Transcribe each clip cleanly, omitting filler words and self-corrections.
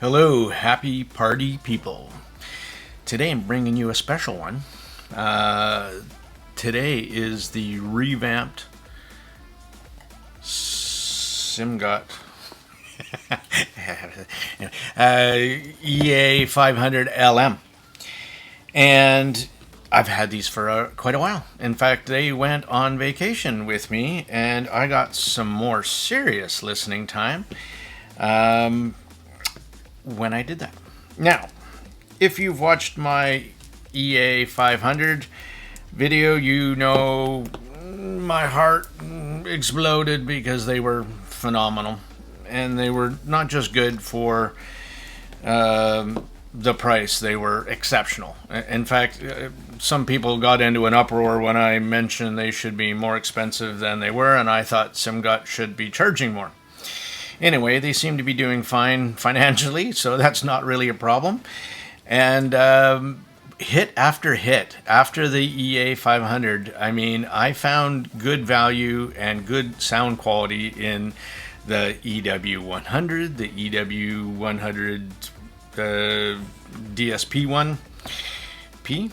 Hello, happy party people. Today I'm bringing you a special one. Today is the revamped Simgot EA500LM. And I've had these for quite a while. In fact, they went on vacation with me, and I got some more serious listening time when I did that. Now, if you've watched my EA500 video, you know my heart exploded because they were phenomenal. And they were not just good for the price, they were exceptional. In fact, some people got into an uproar when I mentioned they should be more expensive than they were, and I thought Simgot should be charging more. Anyway, they seem to be doing fine financially, so that's not really a problem. And hit after hit, after the EA500, I mean, I found good value and good sound quality in the EW100, the EW100 DSP1P,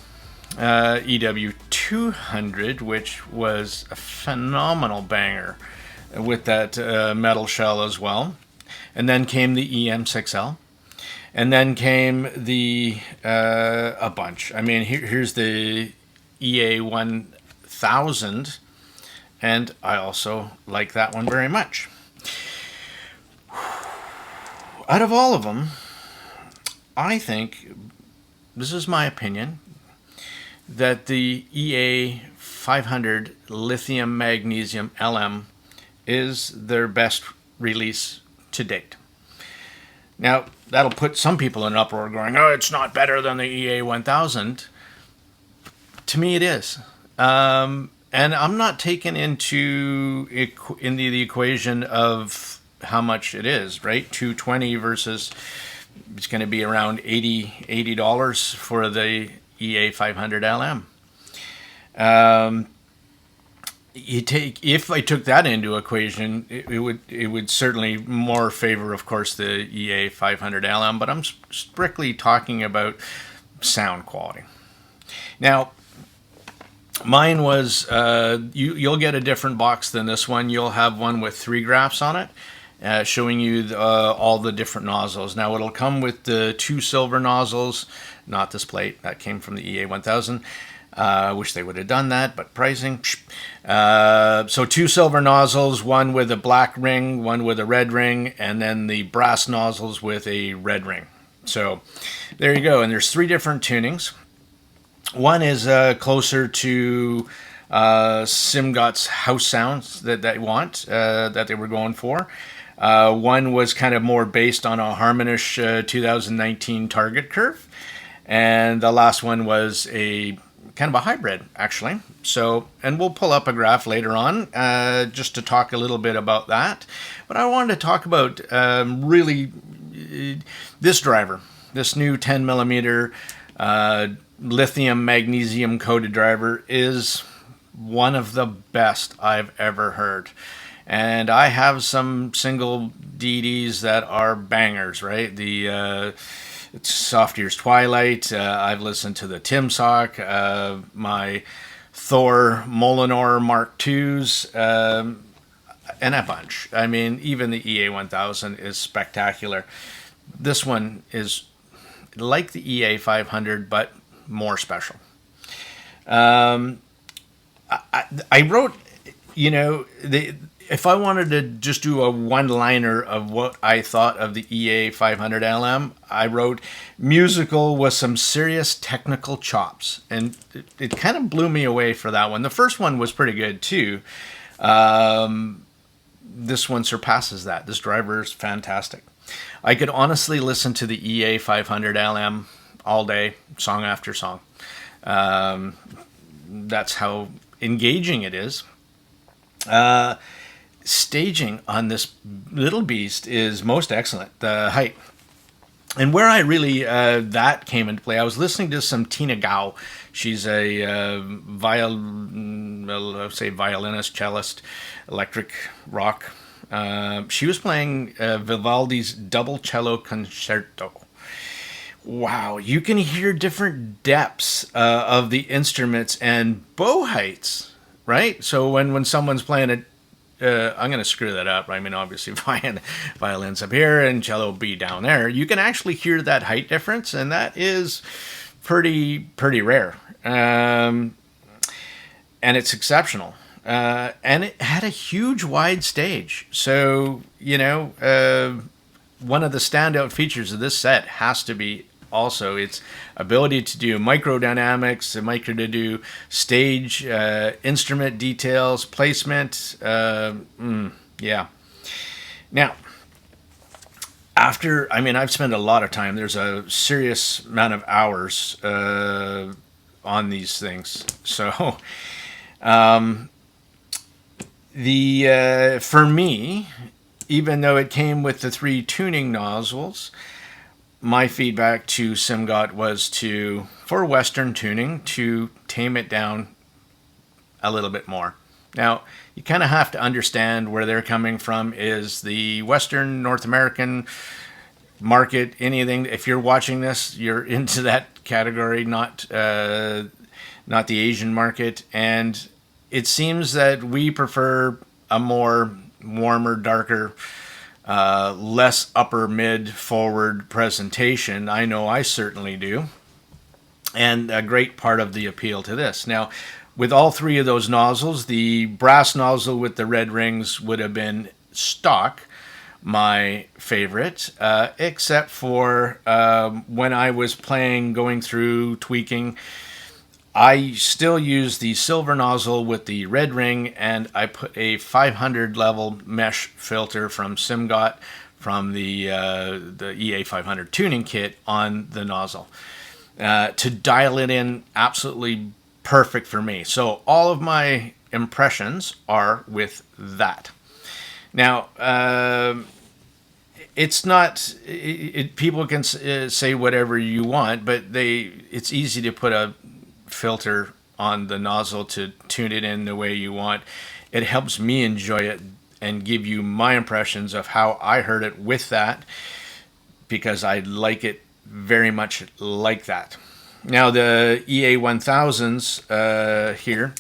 EW200, which was a phenomenal banger with that metal shell as well. And then came the EM6L. And then came the, a bunch. I mean, here's the EA1000. And I also like that one very much. Out of all of them, I think, this is my opinion, that the EA500 Lithium Magnesium LM is their best release to date. Now, that'll put some people in an uproar going, oh, it's not better than the EA1000. To me, it is. And I'm not taking into the equation of how much it is, right? $220 versus it's going to be around $80 for the EA500LM. If I took that into equation, it would certainly more favor, of course, the EA500LM, but I'm strictly talking about sound quality. Now, mine was, you'll get a different box than this one. You'll have one with 3 graphs on it, showing you all the different nozzles. Now, it'll come with the 2 silver nozzles, not this plate. That came from the EA1000. Wish they would have done that, but pricing. So 2 silver nozzles, one with a black ring, one with a red ring, and then the brass nozzles with a red ring. So there you go. And there's 3 different tunings. One is closer to Simgot's house sounds that they want, that they were going for. One was kind of more based on a Harmonish 2019 target curve. And the last one was a kind of a hybrid, actually. So, and we'll pull up a graph later on just to talk a little bit about that. But I wanted to talk about really this driver, this new 10 millimeter lithium magnesium coated driver is one of the best I've ever heard. And I have some single DDs that are bangers, right? The SOFTEARS TWILIGHT. I've listened to the Timsock, my Thor Molinor Mark IIs, and a bunch. I mean, even the EA1000 is spectacular. This one is like the EA500, but more special. I wrote, if I wanted to just do a one-liner of what I thought of the EA500LM, I wrote musical with some serious technical chops. And it kind of blew me away for that one. The first one was pretty good too. This one surpasses that. This driver is fantastic. I could honestly listen to the EA500LM all day, song after song. That's how engaging it is. Staging on this little beast is most excellent. The height. And where I really, that came into play, I was listening to some Tina Gao. She's a violinist, cellist, electric rock She was playing Vivaldi's Double Cello Concerto. Wow, you can hear different depths of the instruments and bow heights, right? So when someone's playing it, I'm going to screw that up. I mean, obviously, violin's up here and cello B down there. You can actually hear that height difference, and that is pretty rare. And it's exceptional. And it had a huge wide stage. So, you know, one of the standout features of this set has to be also its ability to do microdynamics, to do stage, instrument details, placement. Yeah. Now, I've spent a lot of time. There's a serious amount of hours on these things. So, for me, even though it came with the 3 tuning nozzles, my feedback to Simgot was for Western tuning, to tame it down a little bit more. Now, you kind of have to understand where they're coming from. Is the Western North American market anything? If you're watching this, you're into that category, not the Asian market. And it seems that we prefer a more warmer, darker, less upper mid forward presentation. I know I certainly do. And a great part of the appeal to this. Now, with all 3 of those nozzles, the brass nozzle with the red rings would have been stock, my favorite, except for when I was going through tweaking, I still use the silver nozzle with the red ring, and I put a 500 level mesh filter from Simgot from the EA500 tuning kit on the nozzle to dial it in absolutely perfect for me. So all of my impressions are with that. Now, it's not. People can say whatever you want, but it's easy to put a filter on the nozzle to tune it in the way you want. It helps me enjoy it and give you my impressions of how I heard it with that, because I like it very much like that. Now the EA1000s here,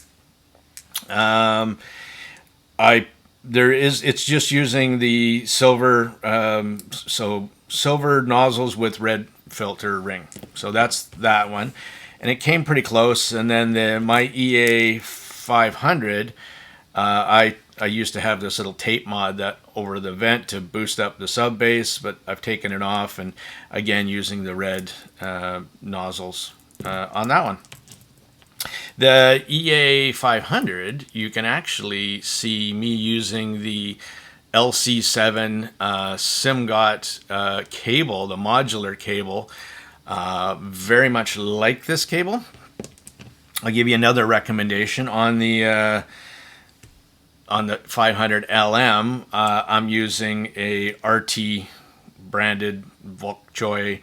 it's just using the silver, silver nozzles with red filter ring. So that's that one. And it came pretty close. And then my EA500, I used to have this little tape mod that over the vent to boost up the sub bass, but I've taken it off, and again using the red nozzles on that one. The EA500, you can actually see me using the LC7 Simgot cable, the modular cable. Very much like this cable. I'll give you another recommendation on the 500LM. I'm using a ARTTI branded Volkjoy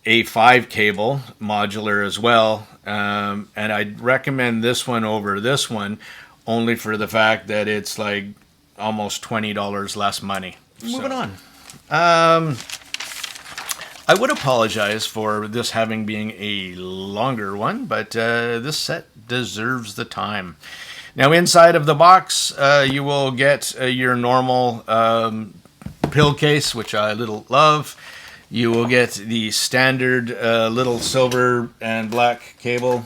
A5 cable, modular as well, and I'd recommend this one over this one only for the fact that it's like almost $20 less money. Moving on. I would apologize for this having been a longer one, but this set deserves the time. Now, inside of the box, you will get your normal pill case, which I love. You will get the standard little silver and black cable.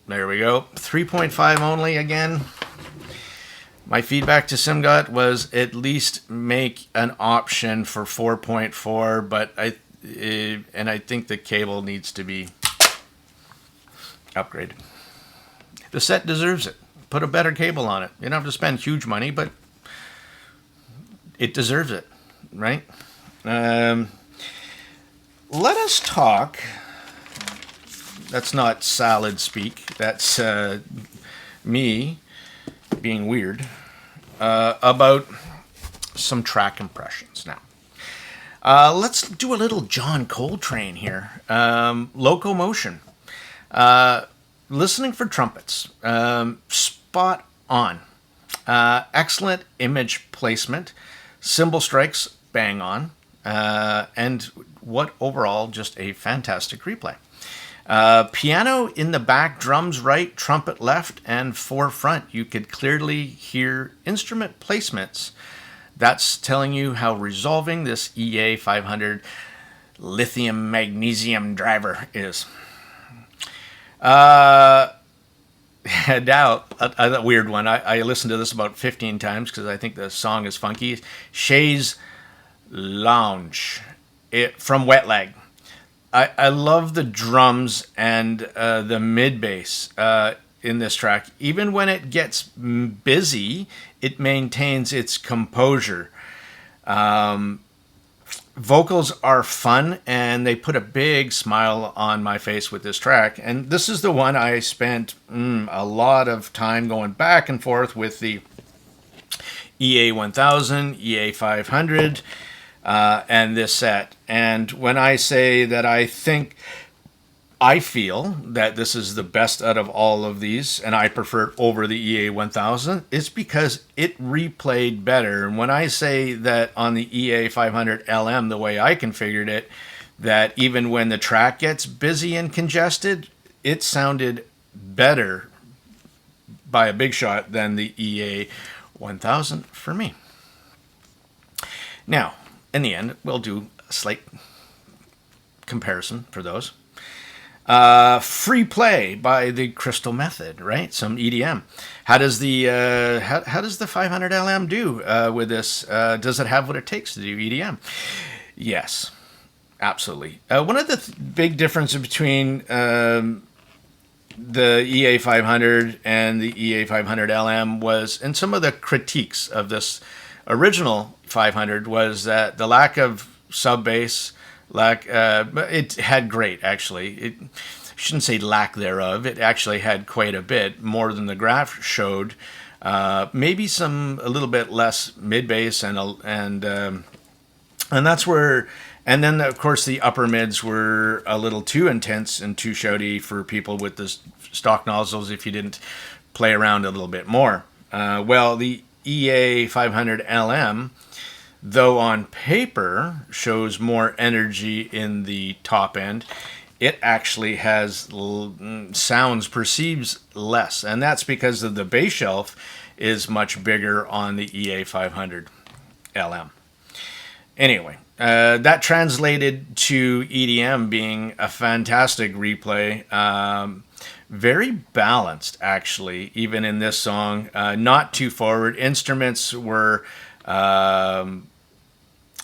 There we go. 3.5 only again. My feedback to Simgot was at least make an option for 4.4, but I think the cable needs to be upgraded. The set deserves it. Put a better cable on it. You don't have to spend huge money, but it deserves it, right? Let us talk. That's not salad speak. That's me being weird about some track impressions now. Let's do a little John Coltrane here. Locomotion. Listening for trumpets. Spot on. Excellent image placement, cymbal strikes bang on, and what overall just a fantastic replay. Piano in the back, drums right, trumpet left, and four front. You could clearly hear instrument placements. That's telling you how resolving this EA500 lithium magnesium driver is. Now, a weird one. I listened to this about 15 times because I think the song is funky. Chaise Lounge from Wet Leg. I love the drums and the mid bass in this track. Even when it gets busy, it maintains its composure. Vocals are fun, and they put a big smile on my face with this track. And this is the one I spent a lot of time going back and forth with the EA1000, EA500, and this set. And when I say that I feel that this is the best out of all of these, and I prefer it over the EA1000, it's because it replayed better. And when I say that on the EA500LM, the way I configured it, that even when the track gets busy and congested, it sounded better by a big shot than the EA1000 for me. Now, in the end, we'll do a slight comparison for those. Free play by the Crystal Method, right? Some EDM. How does the 500LM do with this? Does it have what it takes to do EDM? Yes, absolutely. One of the big differences between the EA500 and the EA500LM was, and some of the critiques of this original 500 was that the lack of sub bass. It had great, actually. It shouldn't say lack thereof. It actually had quite a bit more than the graph showed. Maybe a little bit less mid bass and that's where. And then of course the upper mids were a little too intense and too shouty for people with the stock nozzles. If you didn't play around a little bit more, well, the EA500LM, though on paper shows more energy in the top end, it actually has perceives less. And that's because of the bass shelf is much bigger on the EA500LM. Anyway, that translated to EDM being a fantastic replay. Very balanced, actually, even in this song. Not too forward. Instruments were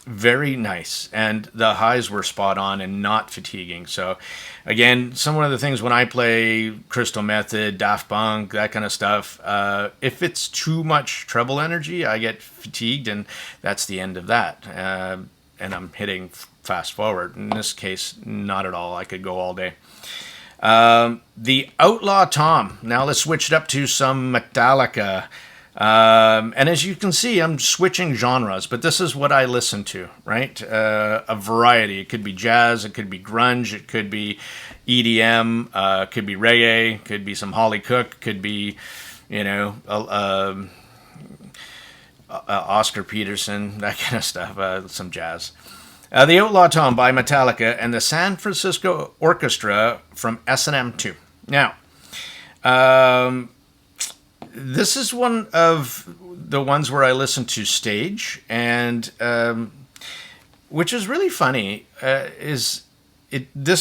very nice, and the highs were spot on and not fatiguing. So again, some of the things when I play Crystal Method, Daft Punk, that kind of stuff, if it's too much treble energy, I get fatigued, and that's the end of that. And I'm hitting fast forward. In this case, not at all. I could go all day. The Outlaw Tom. Now let's switch it up to some Metallica. And as you can see, I'm switching genres, but this is what I listen to, right? A variety. It could be jazz, it could be grunge, it could be EDM, it could be reggae, it could be some Holly Cook, could be, Oscar Peterson, that kind of stuff, some jazz. The Outlaw Tom by Metallica and the San Francisco Orchestra from S&M 2. Now, this is one of the ones where I listen to stage, and which is really funny. This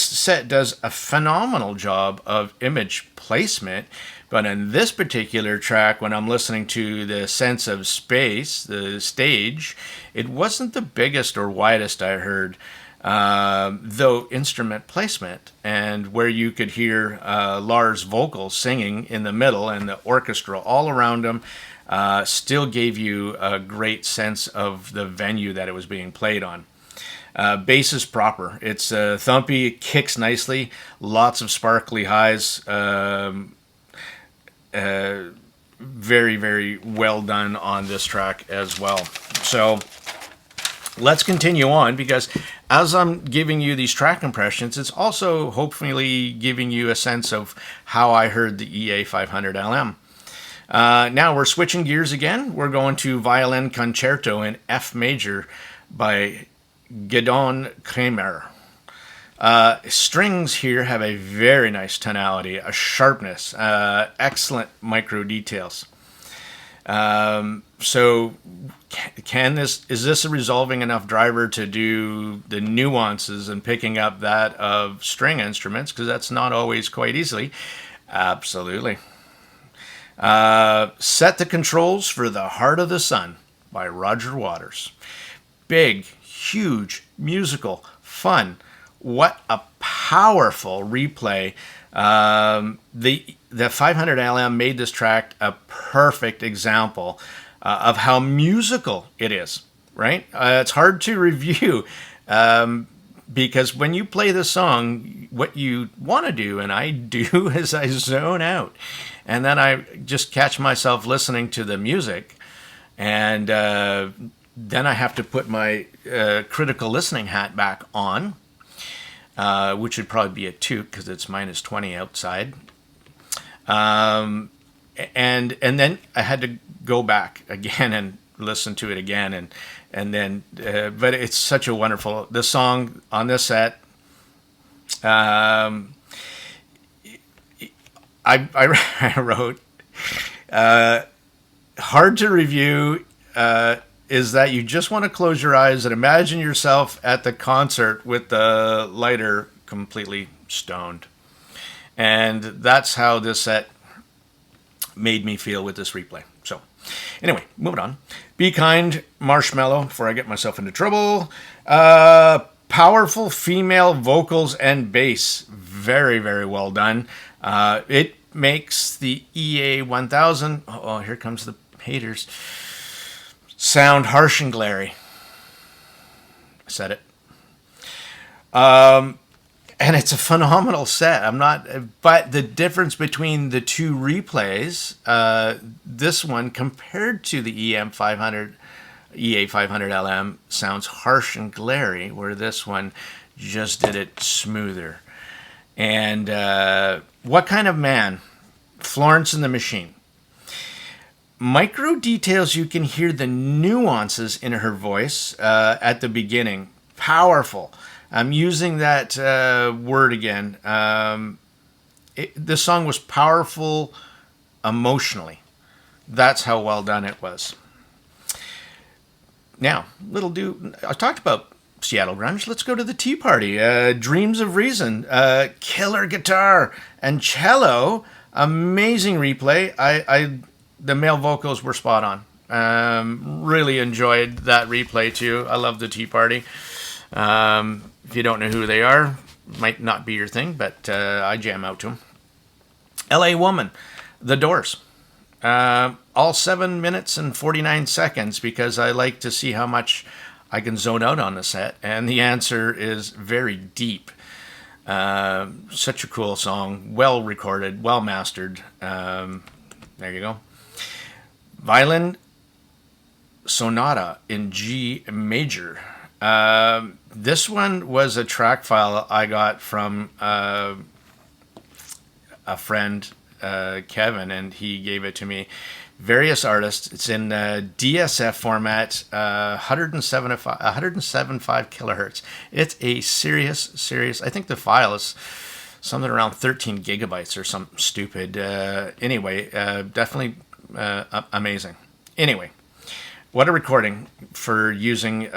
set does a phenomenal job of image placement, but in this particular track, when I'm listening to the Sense of Space, the stage, it wasn't the biggest or widest I heard. Though instrument placement, and where you could hear Lars' vocals singing in the middle and the orchestra all around him, still gave you a great sense of the venue that it was being played on. Bass is proper. It's thumpy, it kicks nicely, lots of sparkly highs. Very, very well done on this track as well. So let's continue on, because as I'm giving you these track impressions, it's also hopefully giving you a sense of how I heard the EA500LM. Now we're switching gears again. We're going to Violin Concerto in F major by Gidon Kremer. Strings here have a very nice tonality, a sharpness, excellent micro details. So is this a resolving enough driver to do the nuances and picking up that of string instruments? Because that's not always quite easily. Absolutely. Set the Controls for the Heart of the Sun by Roger Waters. Big, huge, musical, fun. What a powerful replay. The 500LM made this track a perfect example of how musical it is, right? It's hard to review because when you play the song, what you want to do, and I do, is I zone out. And then I just catch myself listening to the music, and then I have to put my critical listening hat back on, which would probably be a toque because it's minus 20 outside. And then I had to go back again and listen to it again, and then but it's such a wonderful, the song on this set. I wrote, hard to review is that you just want to close your eyes and imagine yourself at the concert with the lighter completely stoned. And that's how this set made me feel with this replay. So anyway, moving on. Be Kind, Marshmallow, before I get myself into trouble. Powerful female vocals and bass. Very, very well done. It makes the EA1000, oh, here comes the haters, sound harsh and glary. I said it. And it's a phenomenal set. But the difference between the two replays, this one compared to the EA500LM sounds harsh and glary, where this one just did it smoother. And What Kind of Man, Florence and the Machine. Micro details, you can hear the nuances in her voice at the beginning. Powerful. I'm using that word again. This song was powerful emotionally. That's how well done it was. Now, I talked about Seattle grunge. Let's go to the Tea Party. Dreams of Reason, killer guitar and cello, amazing replay. The male vocals were spot on. Really enjoyed that replay too. I love the Tea Party. If you don't know who they are, might not be your thing, but I jam out to them. LA Woman, The Doors. All 7 minutes and 49 seconds because I like to see how much I can zone out on the set, and the answer is very deep. Such a cool song, well recorded, well mastered. There you go. Violin Sonata in G major. This one was a track file I got from a friend, Kevin, and he gave it to me. Various artists. It's in DSF format, 107.5 kilohertz. It's a serious. I think the file is something around 13 gigabytes or something stupid. Anyway, definitely amazing. Anyway, what a recording for using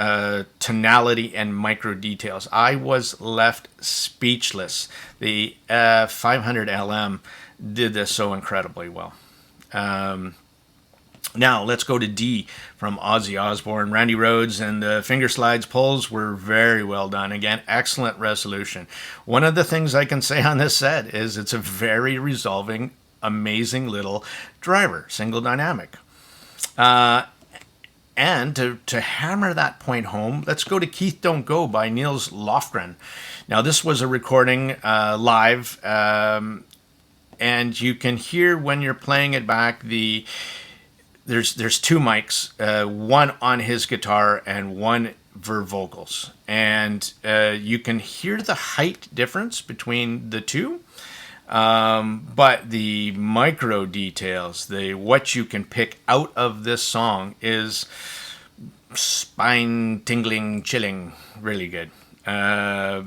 tonality and micro details. I was left speechless. The 500LM did this so incredibly well. Now, let's go to D from Ozzy Osbourne. Randy Rhoads and the finger slides pulls were very well done. Again, excellent resolution. One of the things I can say on this set is it's a very resolving, amazing little driver, single dynamic. And to hammer that point home, let's go to Keith Don't Go by Niels Lofgren. Now, this was a recording live, and you can hear when you're playing it back, there's two mics, one on his guitar and one for vocals. And you can hear the height difference between the two. But the micro details, the what you can pick out of this song is spine tingling, chilling, really good. The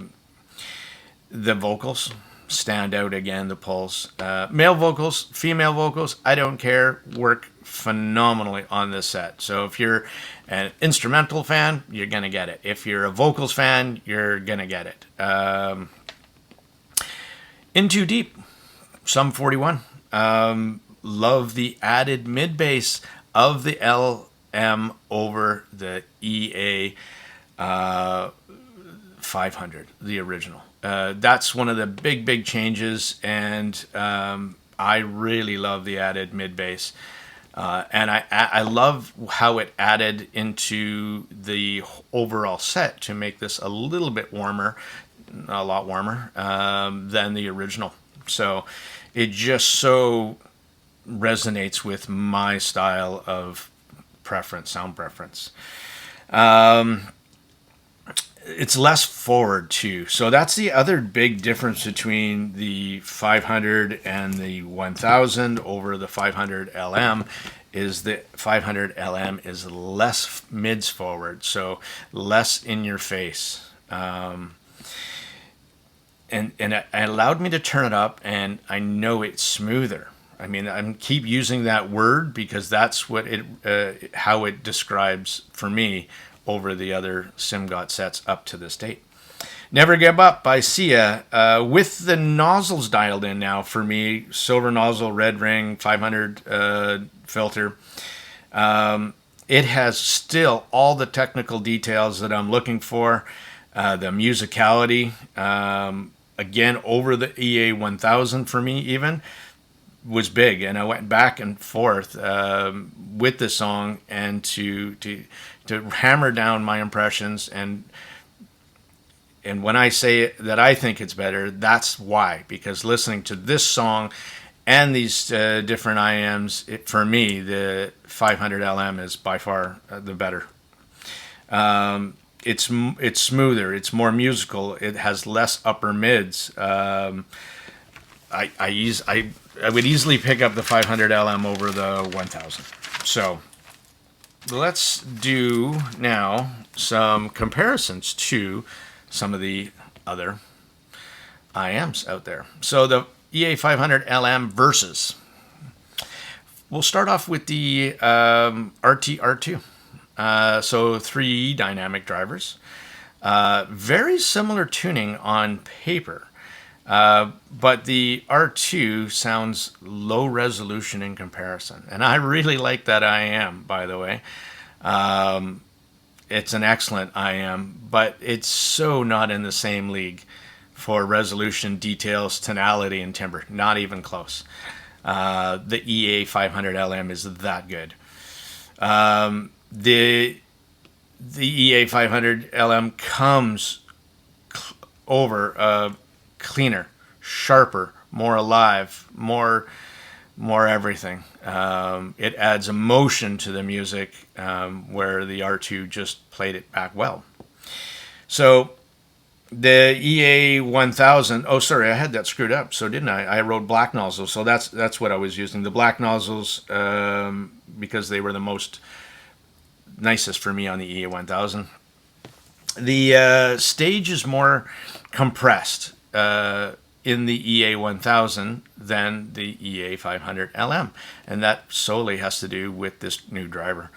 vocals stand out again, the pulls. Male vocals, female vocals, I don't care, work phenomenally on this set. So if you're an instrumental fan, you're going to get it. If you're a vocals fan, you're going to get it. In Too Deep, Sum 41. Love the added mid bass of the LM over the EA 500, the original. That's one of the big changes, and I really love the added mid bass. And I love how it added into the overall set to make this a little bit warmer, a lot warmer than the original. So it just so resonates with my style of preference, sound preference. It's less forward too. So that's the other big difference between the 500 and the 1000 over the 500 LM is the 500 LM is less mids forward, so less in your face. And it allowed me to turn it up, and I know it's smoother. I mean, I keep using that word because that's what it how it describes for me over the other Simgot sets up to this date. Never Give Up by Sia, with the nozzles dialed in now for me, silver nozzle, red ring, 500 filter. It has still all the technical details that I'm looking for, the musicality, again, over the EA1000 for me even, was big, and I went back and forth with the song and to hammer down my impressions, and when I say that I think it's better, that's why, because listening to this song and these different IMs, for me the 500 LM is by far the better. It's smoother, it's more musical, it has less upper mids. I would easily pick up the 500 LM over the 1000. So let's do now some comparisons to some of the other IMs out there. So the EA500 LM versus. We'll start off with the ARTTI R2. So 3 dynamic drivers. Very similar tuning on paper. But the R2 sounds low resolution in comparison. And I really like that IM, by the way. It's an excellent IM, but it's so not in the same league for resolution, details, tonality, and timbre. Not even close. The EA500LM is that good. The EA500LM comes over cleaner, sharper, more alive, more everything. It adds emotion to the music, where the R2 just played it back well. So the EA1000, oh sorry, I had that screwed up, so didn't I? I wrote black nozzles, so that's what I was using. The black nozzles, because they were the most nicest for me on the EA1000. The stage is more compressed in the EA1000 than the EA500LM, and that solely has to do with this new driver.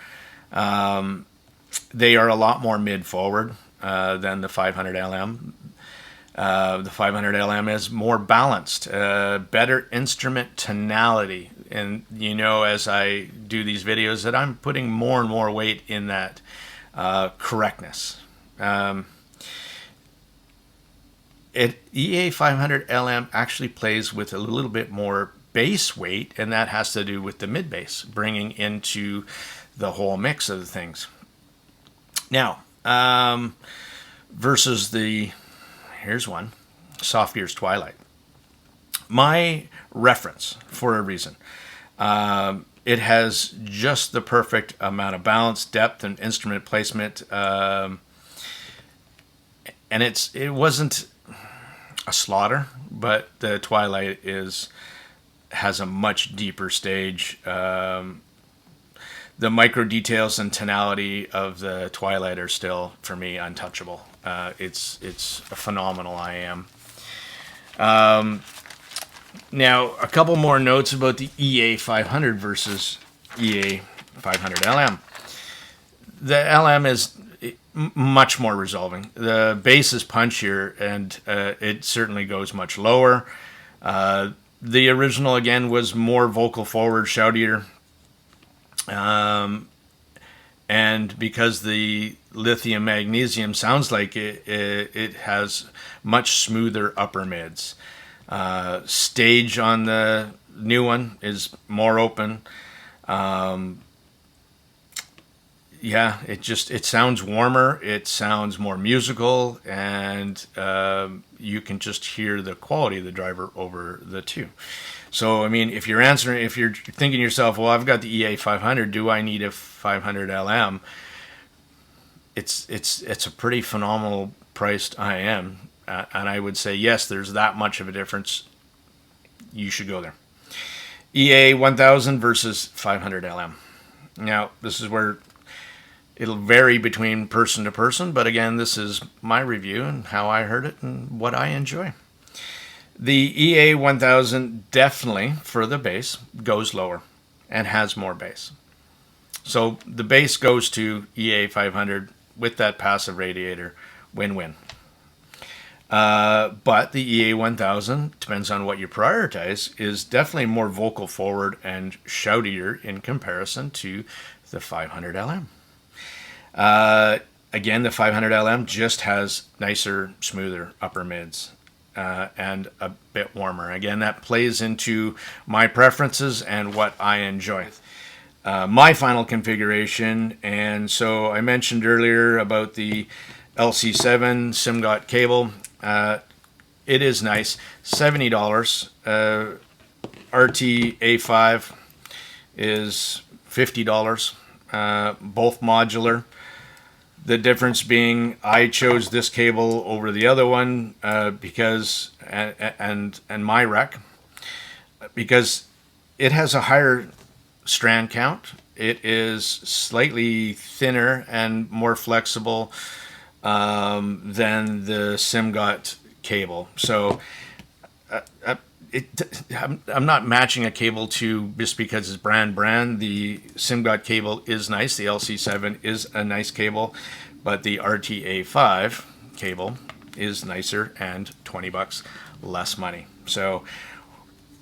They are a lot more mid-forward than the 500LM. The 500LM is more balanced, better instrument tonality, and you know, as I do these videos, that I'm putting more and more weight in that correctness. EA500LM actually plays with a little bit more bass weight, and that has to do with the mid bass, bringing into the whole mix of the things. Now, versus the, here's one, SOFTEARS TWILIGHT. My reference for a reason. It has just the perfect amount of balance, depth, and instrument placement. And it wasn't, a slaughter, but the Twilight has a much deeper stage. The micro details and tonality of the Twilight are still, for me, untouchable. It's a phenomenal IM. Now, a couple more notes about the EA500 versus EA500LM. The LM is much more resolving. The bass is punchier, and it certainly goes much lower. The original, again, was more vocal forward, shoutier. And because the lithium magnesium sounds like it has much smoother upper mids. Stage on the new one is more open. Yeah, it sounds warmer, it sounds more musical, and you can just hear the quality of the driver over the two. So, I mean, if you're thinking to yourself, well, I've got the EA500, do I need a 500LM? It's a pretty phenomenal priced IM, and I would say, yes, there's that much of a difference. You should go there. EA1000 versus 500LM. Now, this is where it'll vary between person to person, but again, this is my review and how I heard it and what I enjoy. The EA1000 definitely, for the bass, goes lower and has more bass. So the bass goes to EA500 with that passive radiator, win-win. But the EA1000, depends on what you prioritize, is definitely more vocal forward and shoutier in comparison to the 500LM. Again, the 500LM just has nicer, smoother upper mids and a bit warmer. Again, that plays into my preferences and what I enjoy. My final configuration, and so I mentioned earlier about the LC7 Simgot cable. It is nice, $70. ARTTI A5 is $50, both modular. The difference being I chose this cable over the other one because my rec, because it has a higher strand count. It is slightly thinner and more flexible than the Simgot cable. So I'm not matching a cable to just because it's brand. The Simgot cable is nice. The LC7 is a nice cable, but the ARTTI A5 cable is nicer and $20 less money. So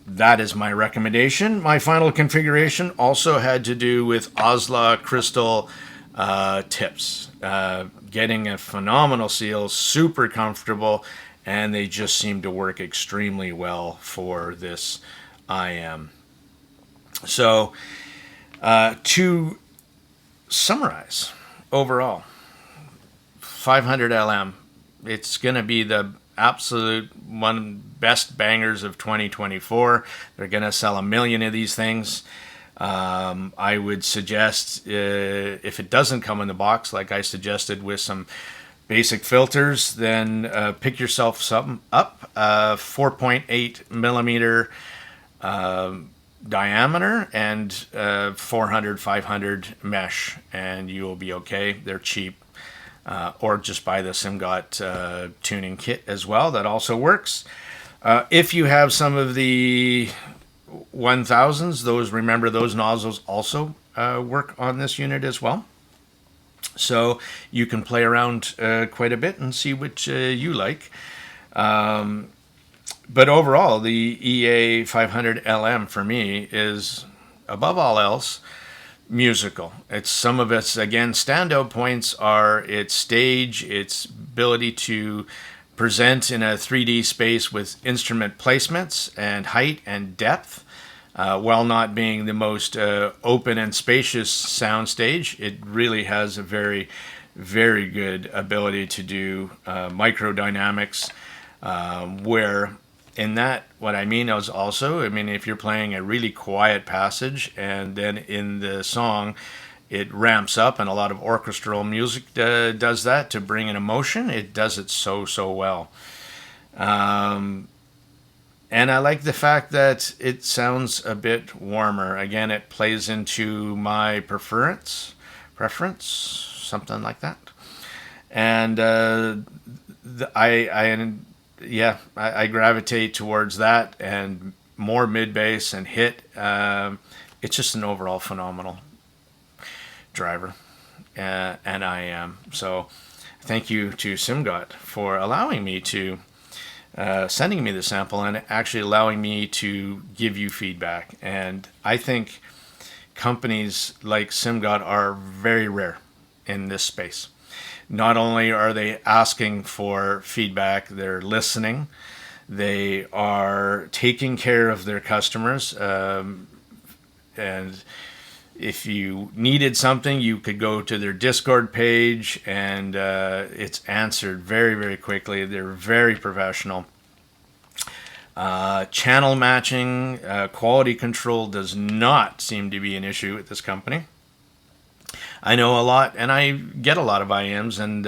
that is my recommendation. My final configuration also had to do with Osla crystal tips. Getting a phenomenal seal, super comfortable, and they just seem to work extremely well for this IM. So, to summarize, overall, 500LM, it's going to be the absolute one best bangers of 2024. They're going to sell 1 million of these things. I would suggest, if it doesn't come in the box, like I suggested with some basic filters, then pick yourself something up. 4.8 millimeter diameter and 400, 500 mesh, and you will be okay. They're cheap. Or just buy the Simgot tuning kit as well. That also works. If you have some of the 1000s, remember those nozzles also work on this unit as well. So you can play around quite a bit and see which you like. But overall, the EA500LM for me is, above all else, musical. It's some of its, again, standout points are its stage, its ability to present in a 3D space with instrument placements and height and depth. While not being the most open and spacious sound stage, it really has a very, very good ability to do microdynamics, where in that, what I mean is also, if you're playing a really quiet passage and then in the song it ramps up, and a lot of orchestral music does that to bring an emotion, it does it so well. And I like the fact that it sounds a bit warmer. Again, it plays into my preference, something like that. And I gravitate towards that and more mid bass and hit. It's just an overall phenomenal driver, and I am. So thank you to Simgot for allowing me to sending me the sample and actually allowing me to give you feedback. And I think companies like Simgot are very rare in this space. Not only are they asking for feedback, they're listening. They are taking care of their customers. And if you needed something, you could go to their Discord page and it's answered very, very quickly. They're very professional. Channel matching, quality control does not seem to be an issue at this company. I know a lot, and I get a lot of IMs, and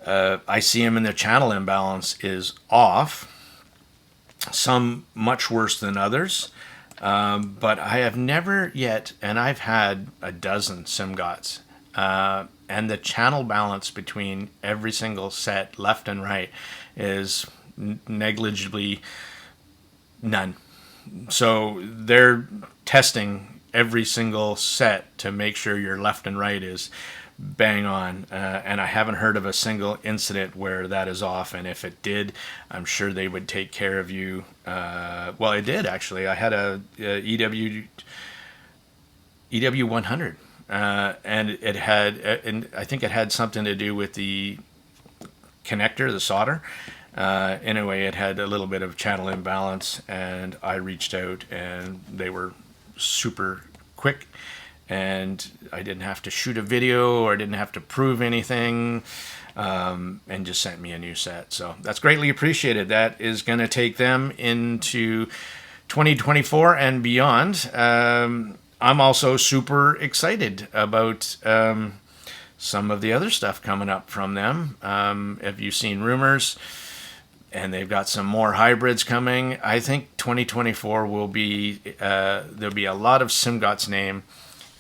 I see them, and their channel imbalance is off. Some much worse than others. But I have never yet, and I've had a dozen Simgots, and the channel balance between every single set, left and right, is negligibly none. So they're testing every single set to make sure your left and right is bang on, and I haven't heard of a single incident where that is off, and if it did, I'm sure they would take care of you. Well, it did actually. I had a EW100, and it had, and I think it had something to do with the connector, the solder. Anyway, it had a little bit of channel imbalance, and I reached out, and they were super quick, and I didn't have to shoot a video or I didn't have to prove anything, and just sent me a new set. So that's greatly appreciated. That is going to take them into 2024 and beyond. I'm also super excited about some of the other stuff coming up from them. Have you seen rumors? And they've got some more hybrids coming. I think 2024 will be, there'll be a lot of Simgot's name.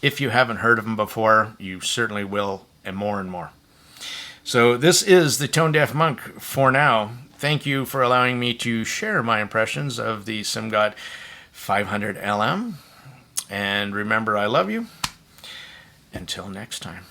If you haven't heard of them before, you certainly will, and more. So this is the Tone Deaf Monk for now. Thank you for allowing me to share my impressions of the Simgot 500LM. And remember, I love you. Until next time.